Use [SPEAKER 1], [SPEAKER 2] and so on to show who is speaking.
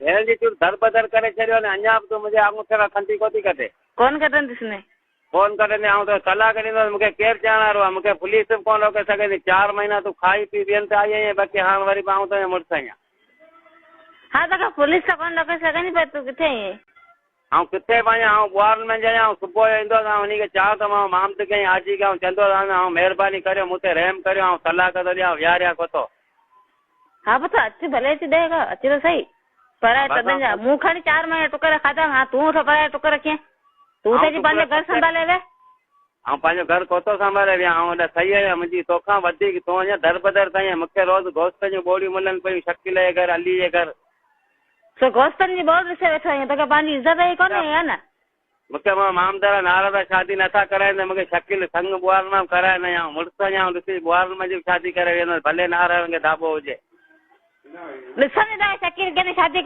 [SPEAKER 1] हिन जी तूं दर बदर करे छॾियो ने अञा बि तूं मुंहिंजे आङूठे खां खंती कोथी कढे।
[SPEAKER 2] कौन कढंदुसि ने?
[SPEAKER 1] फोन करे ऐं तो सलाह ॾींदुसि मूंखे केरु चवण वारो आहे, मूंखे पुलिस बि कोन रोके सघंदी। 4 महीना तूं खाई पी ॿियनि ते आई आहीं, बाक़ी हाणे वरी मां तुंहिंजो मुड़ुसु आहियां।
[SPEAKER 2] हाँ तो पुलिस तो कौन रोके सघंदी, पर तूं किथे आहीं?
[SPEAKER 1] ऐं किथे वञा, ऐं ॿुहारनि में ॼां सुबुह जो ईंदो आहियां, उनखे चवां त मां मामत कई आजी कयूं, चवंदो ऐं महिरबानी करियो मूं ते रहम करियो, ऐं सलाह थो ॾियां विहारिया कोथो।
[SPEAKER 2] हाँ पुत्र अच भले अच ॾेगा अच तो सही, पर तॾहिं जा मूं खणी 4 महीने टुकर खाधा। हाँ तूं तो पर टुकर कीअं? तूं त पंहिंजो घर संभाले वे।
[SPEAKER 1] ऐं पंहिंजो घर कोथो संभाले विया, ऐं हेॾा सही आहे मुंहिंजी तोखां वधीक तूं अञा दर बदर कई। मूंखे रोज़ गोश्त जूं बोड़ियूं मिलनि पियूं, शकील जे घर, अली जे घर।
[SPEAKER 2] सो गोश्तनि जी बोल ॾिसे वेठो आहीं, तोखे पंहिंजी इज़त ई कोन्हे आहे न।
[SPEAKER 1] मूंखे मां मामदार नाराज़ शादी नथा कराइनि, मूंखे शकील संग ॿुहारनि में कराइनि, ऐं मुड़ुसु अञा ॾिसी ॿुहारनि में जी शादी करे वेंदुसि, भले नारायण खे दाबो हुजे।
[SPEAKER 2] ॾिसंदी त शकील कंहिंजी शादी